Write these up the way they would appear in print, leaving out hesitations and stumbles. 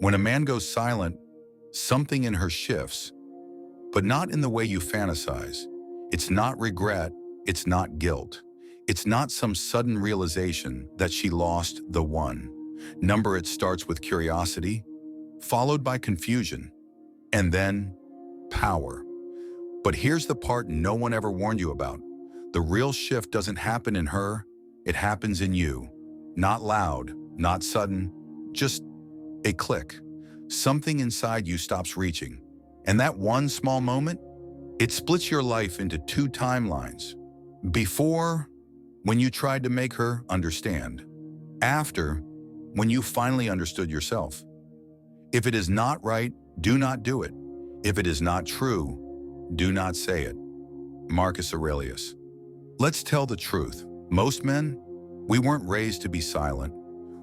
When a man goes silent, something in her shifts, but not in the way you fantasize. It's not regret, it's not guilt. It's not some sudden realization that she lost the one. Number it starts with curiosity, followed by confusion, and then power. But here's the part no one ever warned you about. The real shift doesn't happen in her, it happens in you. Not loud, not sudden, just a click. Something inside you stops reaching. And that one small moment, it splits your life into two timelines. Before, when you tried to make her understand. After, when you finally understood yourself. If it is not right, do not do it. If it is not true, do not say it. Marcus Aurelius. Let's tell the truth. Most men, we weren't raised to be silent.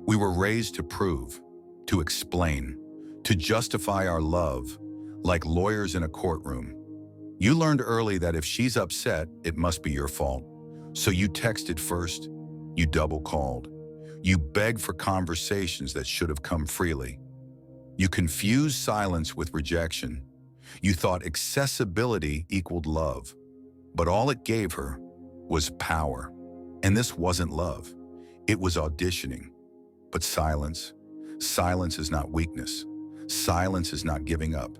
We were raised to prove, to explain, to justify our love, like lawyers in a courtroom. You learned early that if she's upset, it must be your fault. So you texted first, you double called. You begged for conversations that should have come freely. You confused silence with rejection. You thought accessibility equaled love. But all it gave her was power. And this wasn't love. It was auditioning. But silence is not weakness. Silence is not giving up.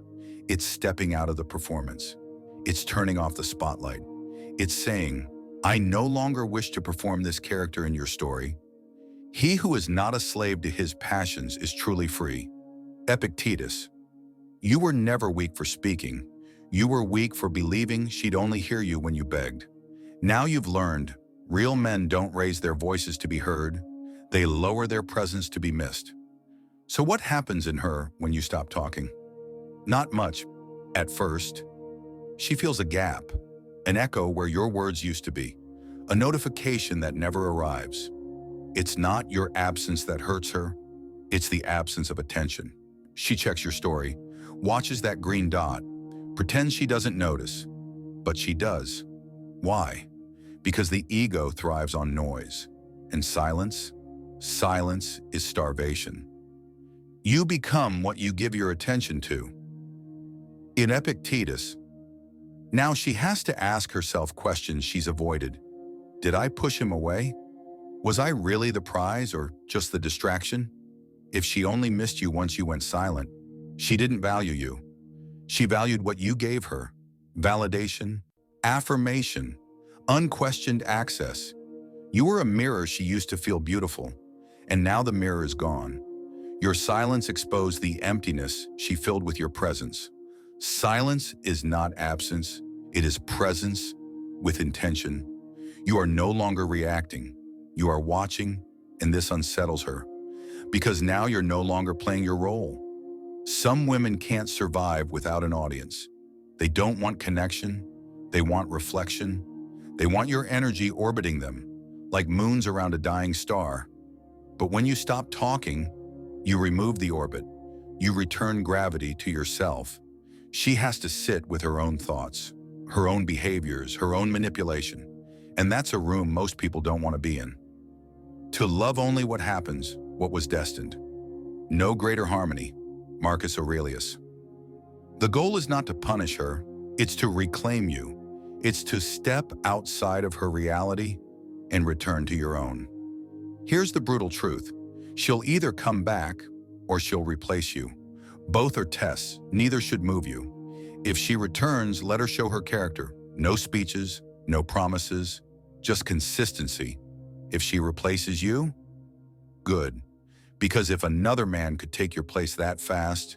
It's stepping out of the performance. It's turning off the spotlight. It's saying, I no longer wish to perform this character in your story. He who is not a slave to his passions is truly free. Epictetus. You were never weak for speaking. You were weak for believing she'd only hear you when you begged. Now you've learned, real men don't raise their voices to be heard. They lower their presence to be missed. So what happens in her when you stop talking? Not much, at first. She feels a gap, an echo where your words used to be, a notification that never arrives. It's not your absence that hurts her, it's the absence of attention. She checks your story, watches that green dot, pretends she doesn't notice, but she does. Why? Because the ego thrives on noise, and silence is starvation. You become what you give your attention to. In Epictetus, now she has to ask herself questions she's avoided. Did I push him away? Was I really the prize or just the distraction? If she only missed you once you went silent, she didn't value you. She valued what you gave her: validation, affirmation, unquestioned access. You were a mirror she used to feel beautiful, and now the mirror is gone. Your silence exposed the emptiness she filled with your presence. Silence is not absence, it is presence with intention. You are no longer reacting, you are watching, and this unsettles her. Because now you're no longer playing your role. Some women can't survive without an audience. They don't want connection, they want reflection. They want your energy orbiting them, like moons around a dying star. But when you stop talking, you remove the orbit. You return gravity to yourself. She has to sit with her own thoughts, her own behaviors, her own manipulation. And that's a room most people don't want to be in. To love only what happens, what was destined. No greater harmony. Marcus Aurelius. The goal is not to punish her, it's to reclaim you. It's to step outside of her reality and return to your own. Here's the brutal truth. She'll either come back or she'll replace you. Both are tests, neither should move you. If she returns, let her show her character. No speeches, no promises, just consistency. If she replaces you, good. Because if another man could take your place that fast,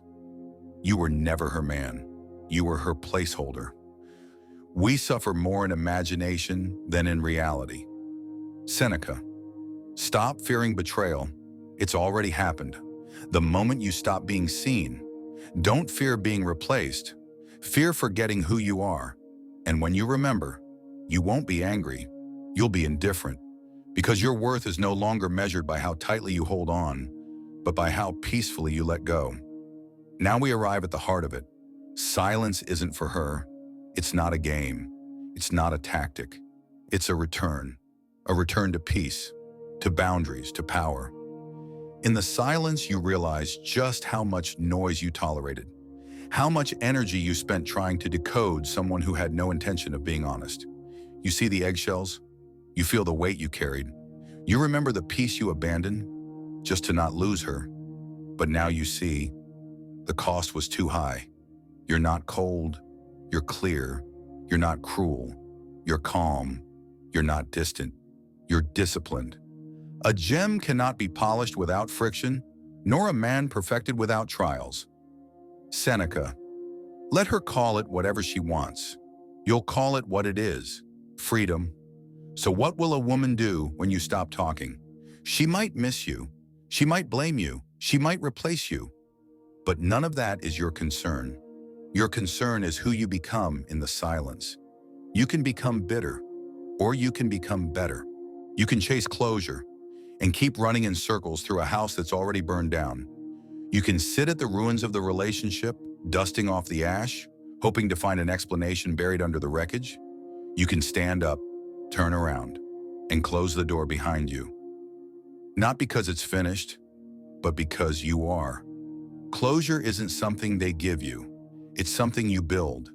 you were never her man. You were her placeholder. We suffer more in imagination than in reality. Seneca. Stop fearing betrayal. It's already happened. The moment you stop being seen, don't fear being replaced. Fear forgetting who you are. And when you remember, you won't be angry. You'll be indifferent. Because your worth is no longer measured by how tightly you hold on, but by how peacefully you let go. Now we arrive at the heart of it. Silence isn't for her. It's not a game. It's not a tactic. It's a return to peace, to boundaries, to power. In the silence, you realize just how much noise you tolerated, how much energy you spent trying to decode someone who had no intention of being honest. You see the eggshells? You feel the weight you carried. You remember the peace you abandoned just to not lose her. But now you see the cost was too high. You're not cold. You're clear. You're not cruel. You're calm. You're not distant. You're disciplined. A gem cannot be polished without friction, nor a man perfected without trials. Seneca. Let her call it whatever she wants. You'll call it what it is, freedom. So what will a woman do when you stop talking? She might miss you. She might blame you. She might replace you. But none of that is your concern. Your concern is who you become in the silence. You can become bitter, or you can become better. You can chase closure and keep running in circles through a house that's already burned down. You can sit at the ruins of the relationship, dusting off the ash, hoping to find an explanation buried under the wreckage. You can stand up, turn around, and close the door behind you. Not because it's finished, but because you are. Closure isn't something they give you. It's something you build,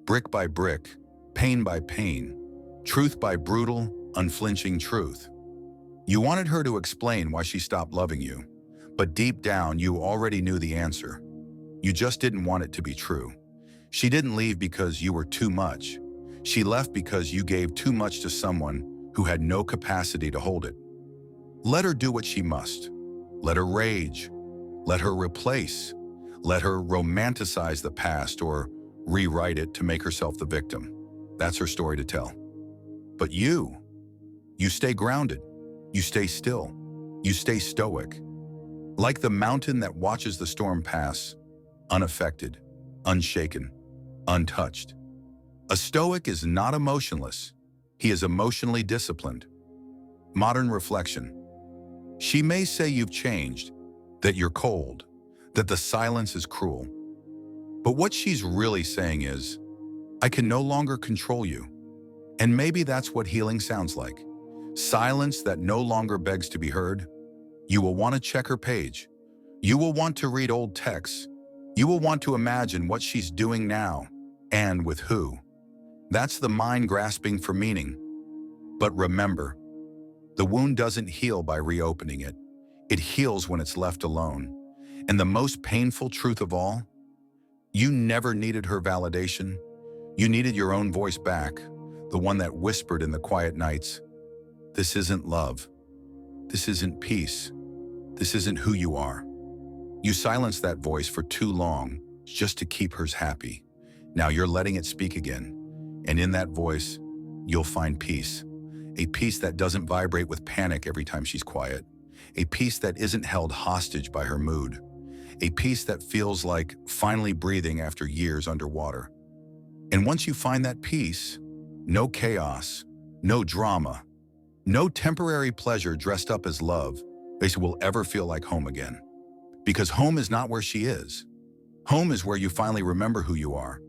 brick by brick, pain by pain, truth by brutal, unflinching truth. You wanted her to explain why she stopped loving you, but deep down you already knew the answer. You just didn't want it to be true. She didn't leave because you were too much. She left because you gave too much to someone who had no capacity to hold it. Let her do what she must. Let her rage. Let her replace. Let her romanticize the past or rewrite it to make herself the victim. That's her story to tell. But you stay grounded. You stay still. You stay stoic. Like the mountain that watches the storm pass, unaffected, unshaken, untouched. A stoic is not emotionless. He is emotionally disciplined. Modern reflection. She may say you've changed, that you're cold, that the silence is cruel. But what she's really saying is, I can no longer control you. And maybe that's what healing sounds like. Silence that no longer begs to be heard. You will want to check her page. You will want to read old texts. You will want to imagine what she's doing now and with who. That's the mind grasping for meaning. But remember, the wound doesn't heal by reopening it. It heals when it's left alone. And the most painful truth of all, you never needed her validation. You needed your own voice back, the one that whispered in the quiet nights, this isn't love. This isn't peace. This isn't who you are. You silenced that voice for too long just to keep hers happy. Now you're letting it speak again. And in that voice, you'll find peace. A peace that doesn't vibrate with panic every time she's quiet. A peace that isn't held hostage by her mood. A peace that feels like finally breathing after years underwater. And once you find that peace, no chaos, no drama, no temporary pleasure dressed up as love will ever feel like home again. Because home is not where she is. Home is where you finally remember who you are.